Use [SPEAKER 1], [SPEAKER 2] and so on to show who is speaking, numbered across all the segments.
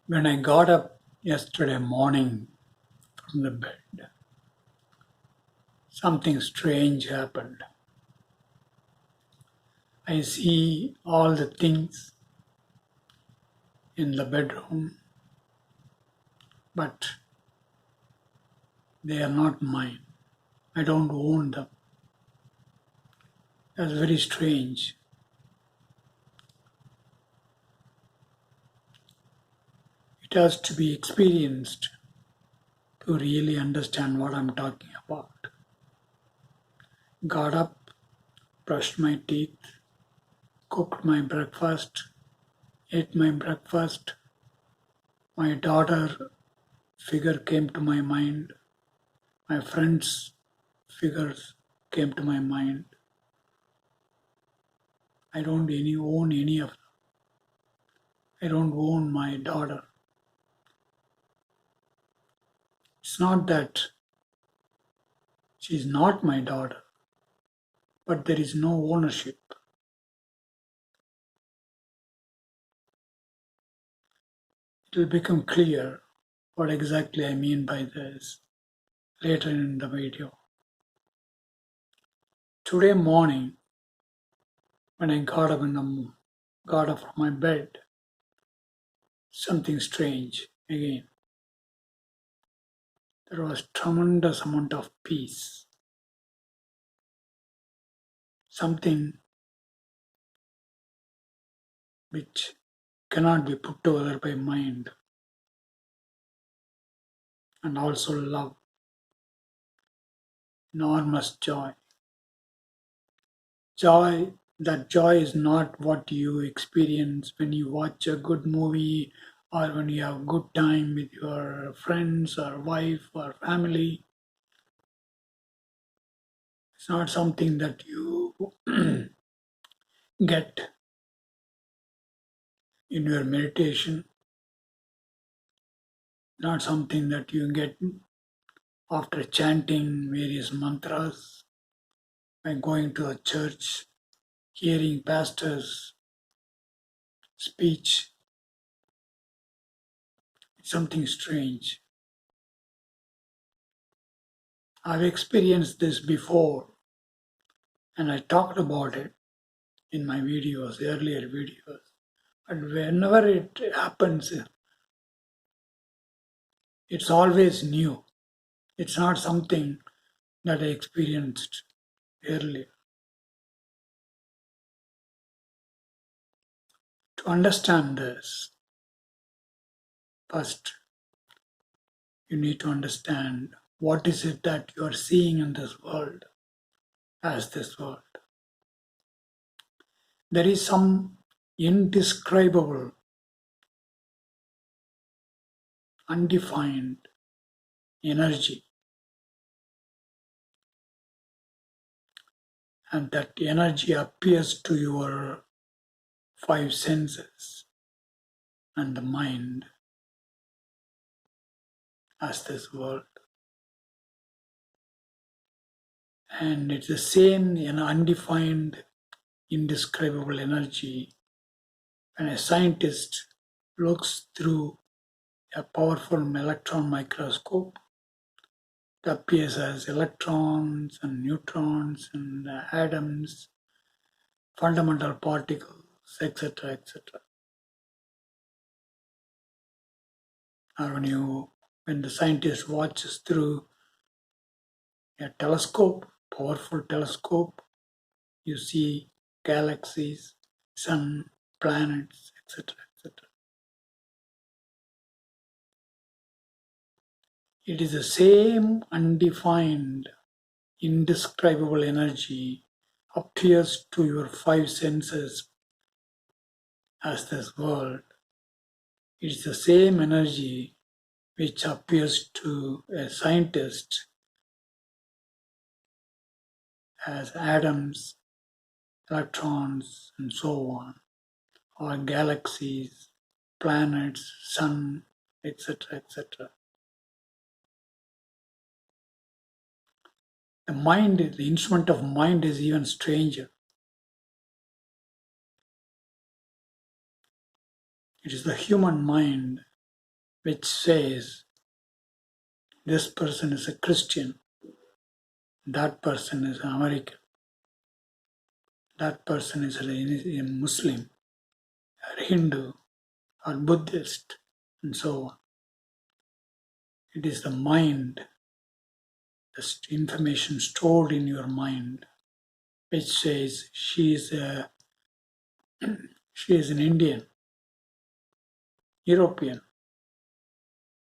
[SPEAKER 1] When I got up yesterday morning from the bed, something strange happened. I see all the things in the bedroom, but they are not mine. I don't own them. That's very strange. It has to be experienced to really understand what I'm talking about. Got up, brushed my teeth, cooked my breakfast, ate my breakfast. My daughter figure came to my mind. My friends' figures came to my mind. I don't own any of them. I don't own my daughter. It's not that she's not my daughter, but there is no ownership. It will become clear what exactly I mean by this later in the video. Today morning, when I got up from my bed, something strange again. There was tremendous amount of peace. Something which cannot be put together by mind, and also love, enormous joy. That joy is not what you experience when you watch a good movie or when you have good time with your friends or wife or family. It's not something that you get in your meditation, not something that you get after chanting various mantras, by going to a church, hearing pastors' speech. It's something strange. I've experienced this before, and I talked about it in my videos, earlier videos. But whenever it happens, it's always new. It's not something that I experienced earlier. To understand this, first you need to understand what is it that you are seeing in this world as this world. There is some indescribable, undefined energy, and that energy appears to your five senses and the mind as this world. And it's the same undefined, indescribable energy when a scientist looks through a powerful electron microscope. It appears as electrons and neutrons and atoms, fundamental particles, etc., etc. Or when the scientist watches through a telescope, powerful telescope, you see galaxies, sun, planets, etc., etc. It is the same undefined, indescribable energy appears to your five senses as this world. It is the same energy which appears to a scientist as atoms, electrons, and so on, or galaxies, planets, sun, etc., etc. The instrument of mind is even stranger. It is the human mind which says this person is a Christian, that person is an American, that person is a Muslim, or Hindu, or Buddhist, and so on. It is the mind, the information stored in your mind, which says she is an Indian, European,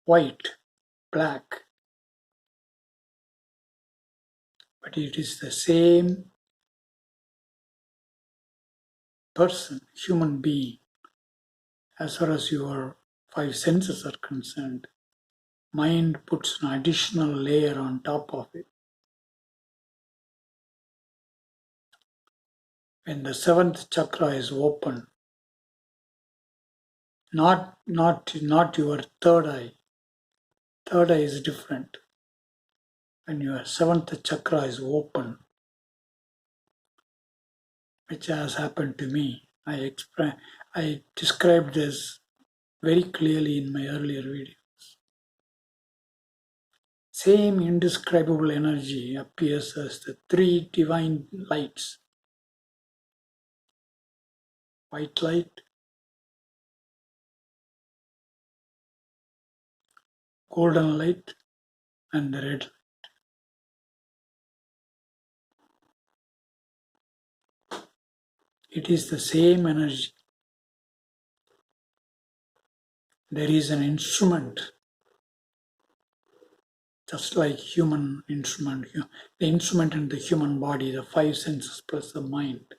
[SPEAKER 1] white, black, but it is the same person, human being, as far as your five senses are concerned. Mind puts an additional layer on top of it. When the seventh chakra is open, not your third eye. Third eye is different. When your seventh chakra is open, which has happened to me, I described this very clearly in my earlier video. Same indescribable energy appears as the three divine lights: white light, golden light, and the red light. It is the same energy. There is an instrument, just like human instrument, the instrument in the human body, the five senses plus the mind.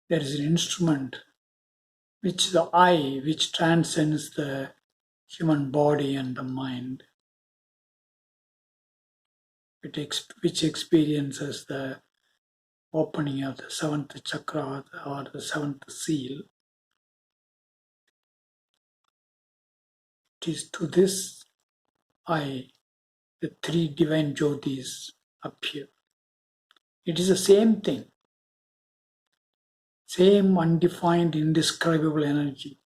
[SPEAKER 1] There is an instrument which the eye, which transcends the human body and the mind, which experiences the opening of the seventh chakra or the seventh seal. It is to this eye the three divine jyotis appear. It is the same thing, same undefined, indescribable energy.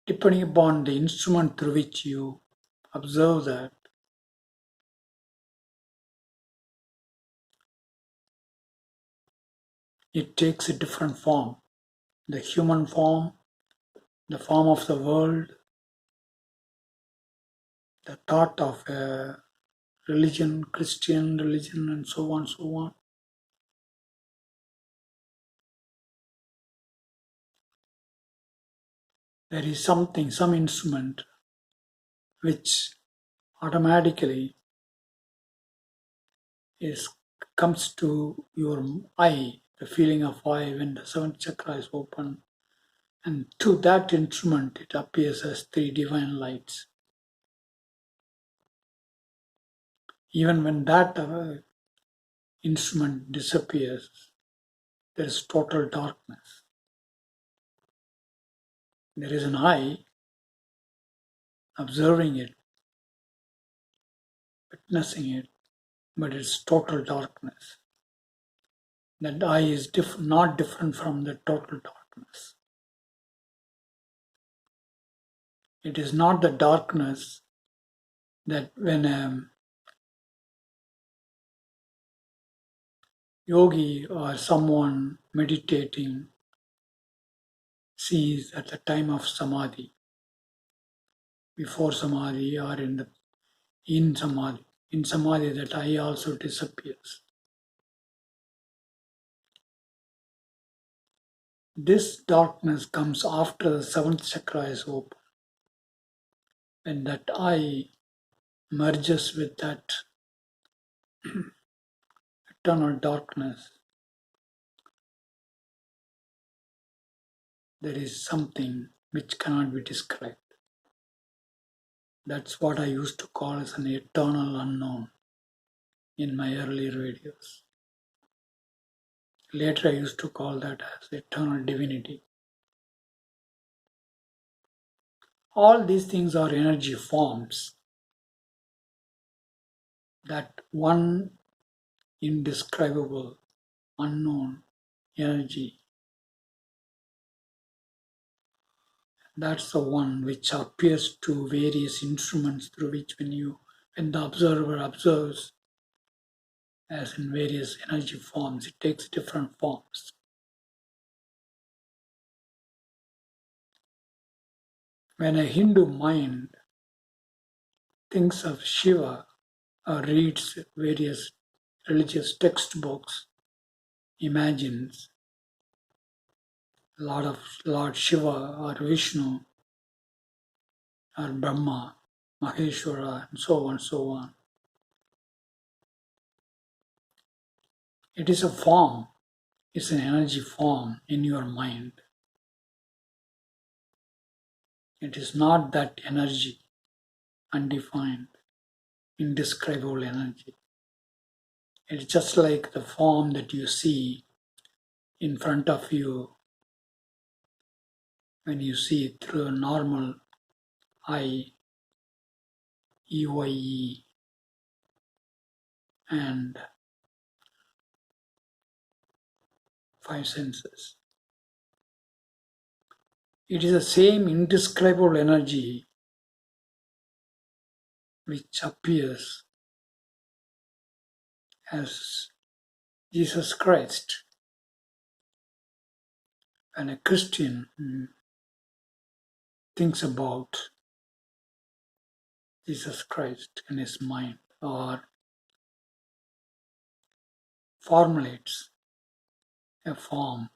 [SPEAKER 1] Depending upon the instrument through which you observe that, it takes a different form. The human form, the form of the world, the thought of a religion, Christian religion, and so on, so on. There is something, some instrument, which automatically comes to your eye, the feeling of eye when the seventh chakra is open, and to that instrument it appears as three divine lights. Even when that instrument disappears, there is total darkness. There is an eye observing it, witnessing it, but it's total darkness. That eye is not different from the total darkness. It is not the darkness that when a yogi or someone meditating sees at the time of samadhi, before samadhi, or in samadhi. In samadhi, that eye also disappears. This darkness comes after the seventh chakra is open. When that eye merges with that eternal darkness, there is something which cannot be described. That's what I used to call as an eternal unknown in my earlier videos. Later I used to call that as eternal divinity. All these things are energy forms that one indescribable, unknown energy That's the one which appears to various instruments through which when the observer observes, as in various energy forms, it takes different forms. When a Hindu mind thinks of Shiva or reads various religious textbooks, imagines Lord Shiva or Vishnu or Brahma, Maheshwara, and so on, so on. It is a form, it's an energy form in your mind. It is not that energy, undefined, indescribable energy. It's just like the form that you see in front of you when you see it through a normal eye, EYE, and five senses. It is the same indescribable energy which appears as Jesus Christ. When a Christian thinks about Jesus Christ in his mind or formulates a form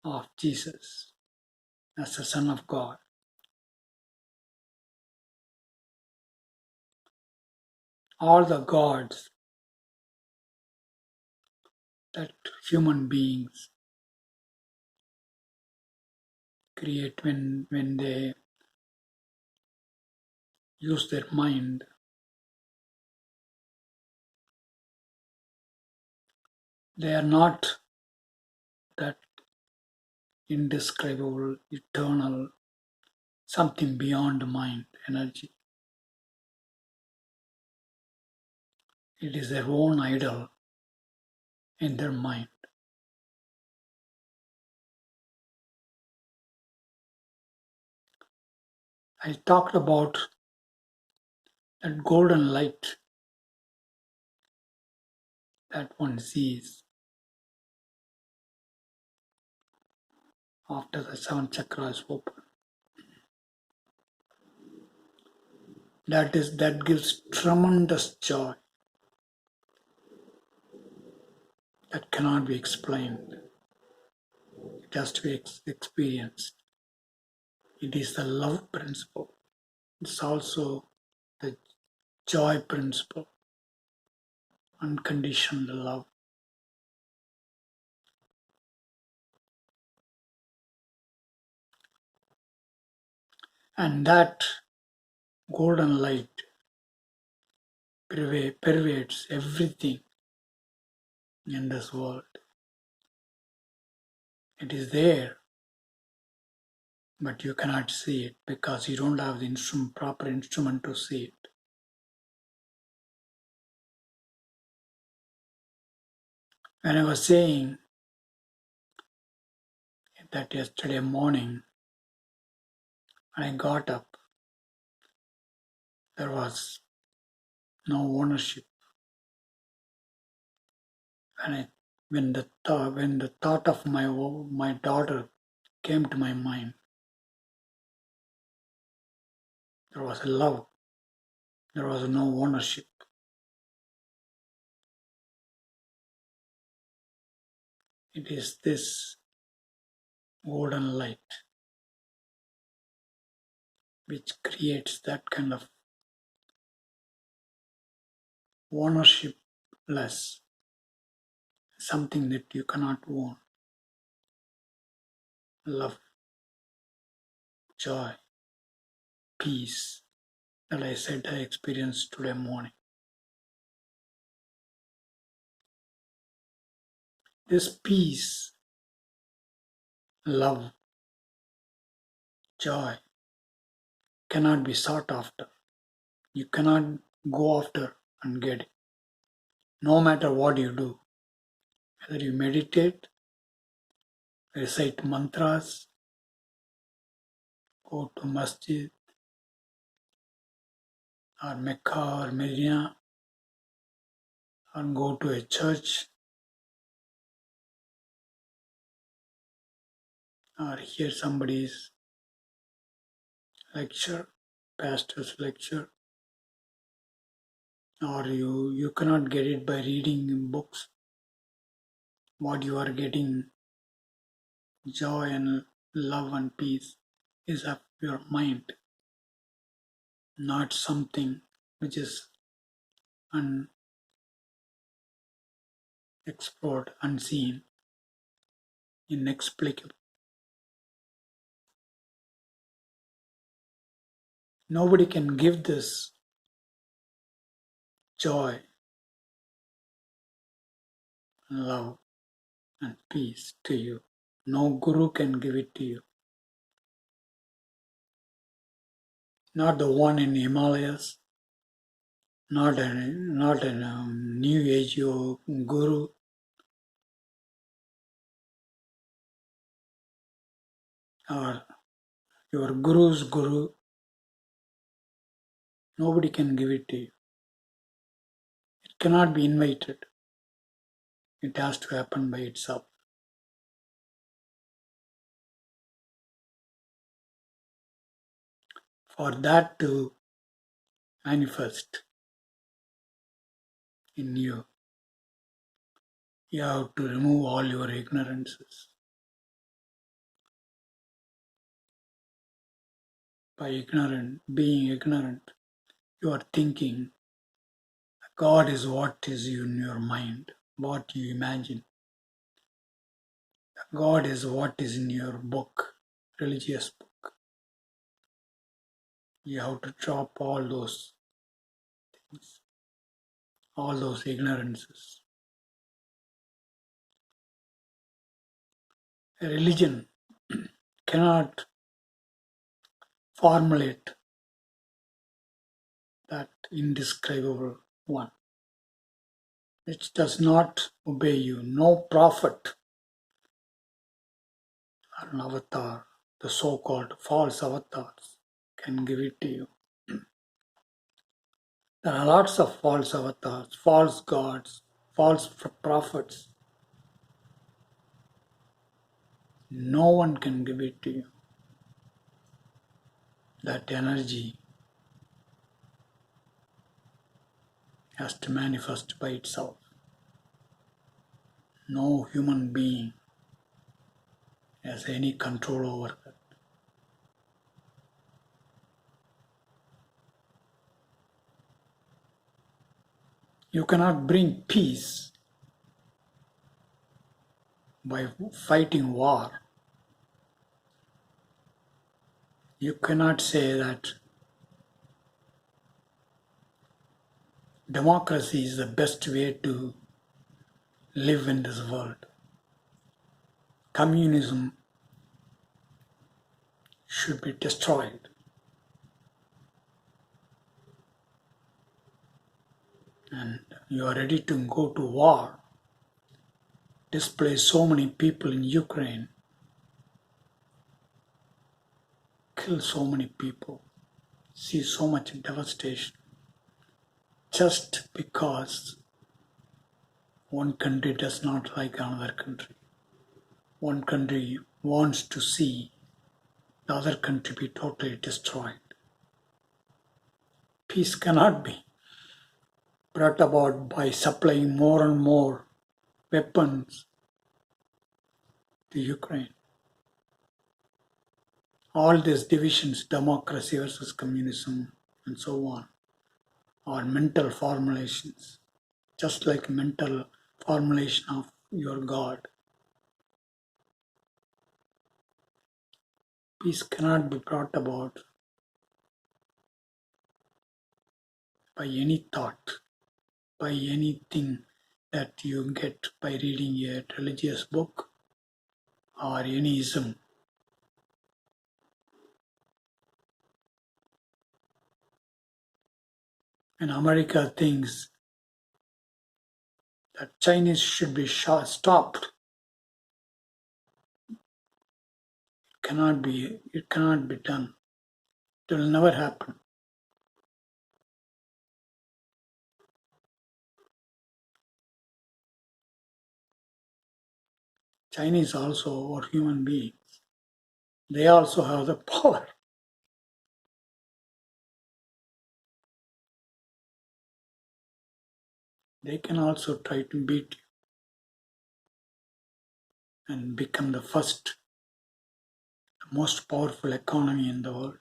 [SPEAKER 1] of Jesus as the Son of God, all the gods that human beings create when they use their mind, they are not that indescribable, eternal, something beyond mind energy. It is their own idol in their mind. I talked about that golden light that one sees after the seven chakras open. That gives tremendous joy that cannot be explained. It has to be experienced. It is the love principle. It's also the joy principle, unconditional love. And that golden light pervades everything in this world. It is there, but you cannot see it because you don't have the proper instrument to see it. When I was saying that yesterday morning, when I got up, there was no ownership. When the thought of my daughter came to my mind, there was a love. There was no ownership. It is this golden light which creates that kind of ownershipless, something that you cannot own. Love, joy, peace that I said I experienced today morning. This peace, love, joy cannot be sought after. You cannot go after and get it. No matter what you do, whether you meditate, recite mantras, go to masjid or Mecca or Medina or go to a church or hear somebody's lecture, pastor's lecture, or you cannot get it by reading books. What you are getting, joy and love and peace, is of your mind, not something which is unexplored, unseen, inexplicable. Nobody can give this joy, love, and peace to you. No guru can give it to you. Not the one in Himalayas, not a new age guru, or your guru's guru. Nobody can give it to you. It cannot be invited. It has to happen by itself. For that to manifest in you, you have to remove all your ignorances. By being ignorant, you are thinking God is what is in your mind, what you imagine. God is what is in your book, religious book. You have to drop all those things, all those ignorances. A religion cannot formulate that indescribable one, which does not obey you. No prophet or an avatar, the so-called false avatars, can give it to you. There are lots of false avatars, false gods, false prophets. No one can give it to you. That energy has to manifest by itself. No human being has any control over that. You cannot bring peace by fighting war. You cannot say that democracy is the best way to live in this world. Communism should be destroyed. And you are ready to go to war, displace so many people in Ukraine, kill so many people, see so much devastation, just because one country does not like another country. One country wants to see the other country be totally destroyed. Peace cannot be brought about by supplying more and more weapons to Ukraine. All these divisions, democracy versus communism, and so on, are mental formulations, just like mental formulation of your God. Peace cannot be brought about by any thought, by anything that you get by reading a religious book or any ism. And America thinks that Chinese should be stopped. It It cannot be done. It will never happen. Chinese also are human beings. They also have the power. They can also try to beat you and become the first, the most powerful economy in the world.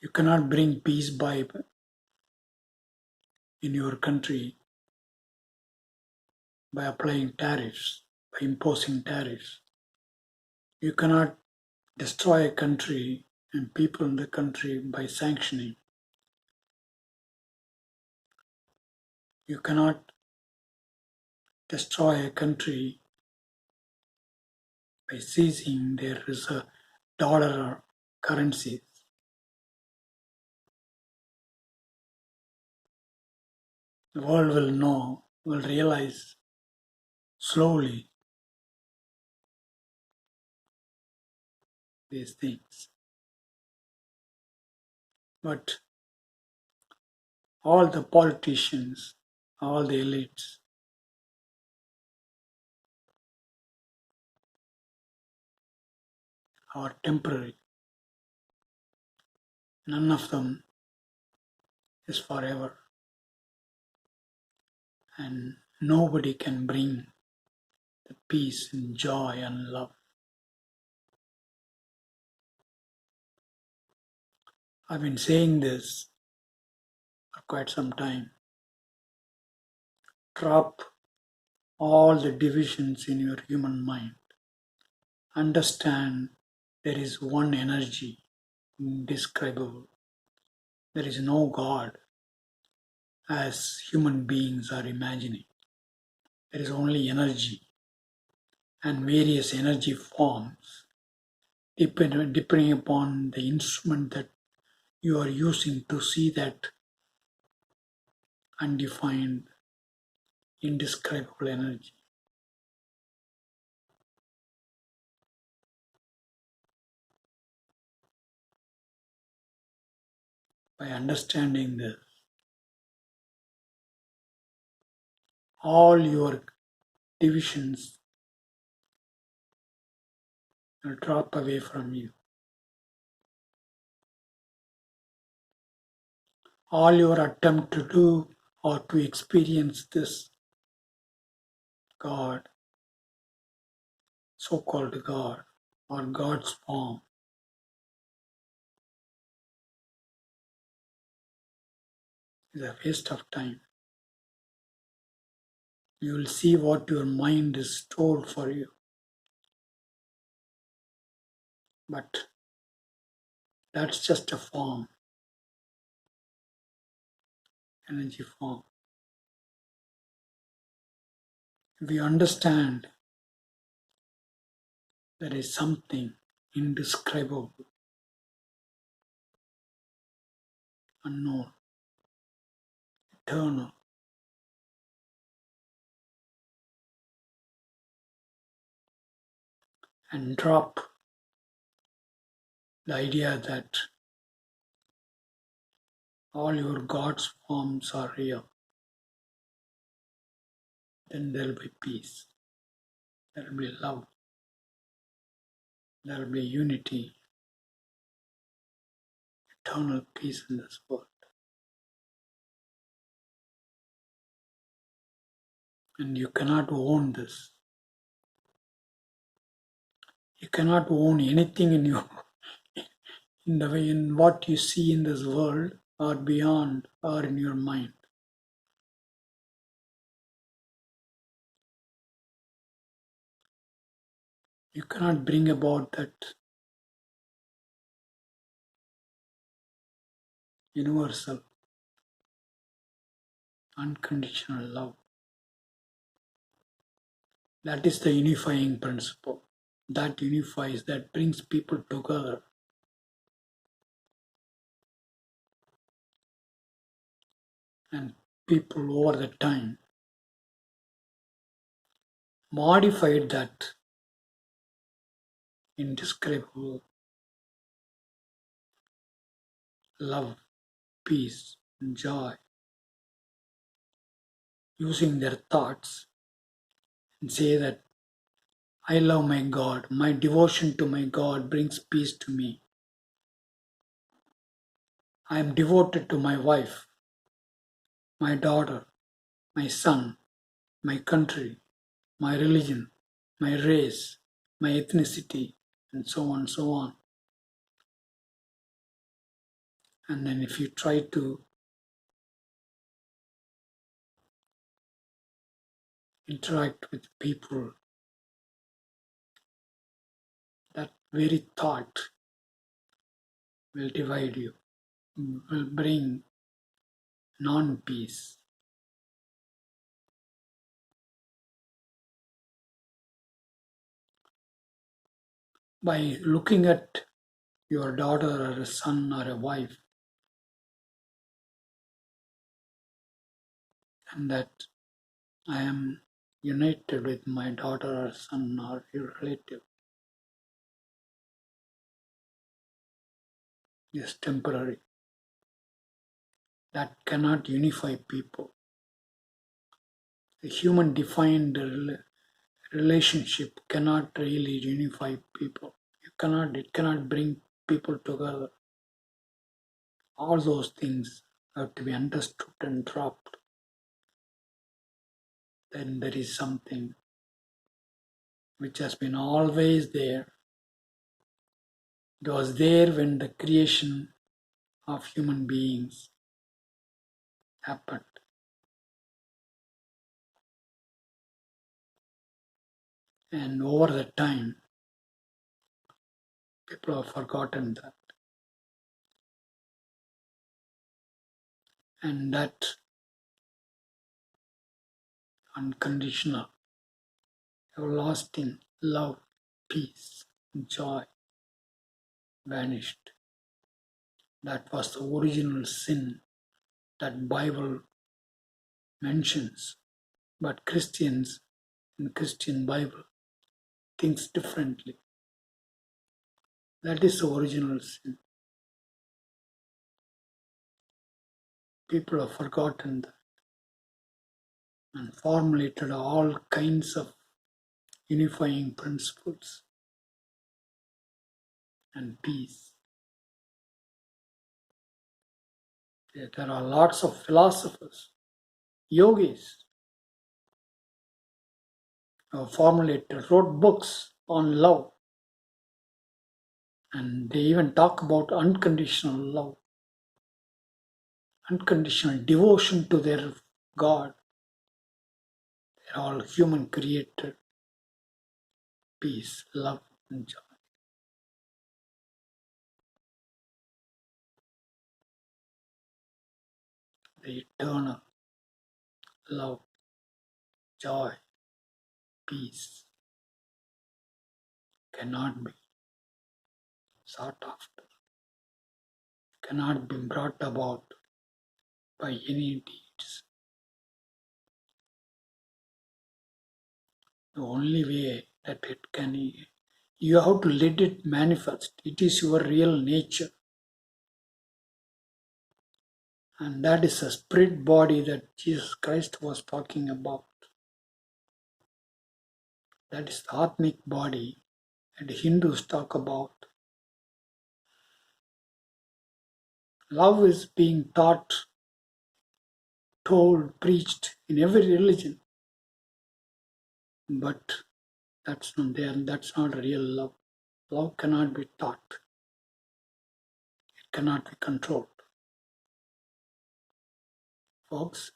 [SPEAKER 1] You cannot bring peace in your country by applying tariffs, by imposing tariffs. You cannot destroy a country and people in the country by sanctioning. You cannot destroy a country by seizing their reserve dollar or currencies. The world will know, will realize slowly these things. But all the politicians, all the elites are temporary. None of them is forever. And nobody can bring the peace and joy and love. I've been saying this for quite some time. Drop all the divisions in your human mind. Understand there is one energy, indescribable. There is no God as human beings are imagining. There is only energy and various energy forms depending upon the instrument that you are using to see that undefined, indescribable energy. By understanding this, all your divisions will drop away from you. All your attempt to do or to experience this God, so called God, or God's form, is a waste of time. You will see what your mind is told for you. But that's just a form, energy form. If you understand there is something indescribable, unknown, eternal, and drop the idea that all your God's forms are real, then there will be peace, there will be love, there will be unity, eternal peace in this world. And you cannot own this. You cannot own anything in the way in what you see in this world or beyond or in your mind. You cannot bring about that universal, unconditional love. That is the unifying principle. That unifies, that brings people together. And people over the time modified that indescribable love, peace, and joy, using their thoughts and say that I love my God, my devotion to my God brings peace to me. I am devoted to my wife, my daughter, my son, my country, my religion, my race, my ethnicity, and so on, so on. And then if you try to interact with people, that very thought will divide you, will bring non-peace. By looking at your daughter or a son or a wife, and that I am united with my daughter or son or your relative is temporary. That cannot unify people. A human defined relationship cannot really unify people. It cannot bring people together. All those things have to be understood and dropped. Then there is something which has been always there. It was there when the creation of human beings happened. And over the time, people have forgotten that. And that unconditional, everlasting love, peace, joy vanished. That was the original sin that Bible mentions. But Christians in Christian Bible thinks differently. That is the original sin. People have forgotten that and formulated all kinds of unifying principles and peace. There are lots of philosophers, yogis, who formulated, wrote books on love, and they even talk about unconditional love, unconditional devotion to their God. They're all human created peace, love, and joy. The eternal love, joy, peace cannot be sought after, cannot be brought about by any deeds. The only way that it can, you have to let it manifest. It is your real nature. And that is a spirit body that Jesus Christ was talking about. That is the ethnic body that Hindus talk about. Love is being taught, told, preached in every religion. But that's not there. That's not real love. Love cannot be taught. It cannot be controlled. Folks,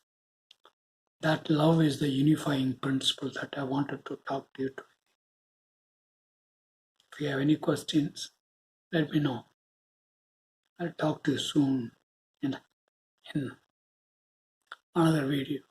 [SPEAKER 1] that love is the unifying principle that I wanted to talk to you today. If you have any questions, let me know. I'll talk to you soon in another video.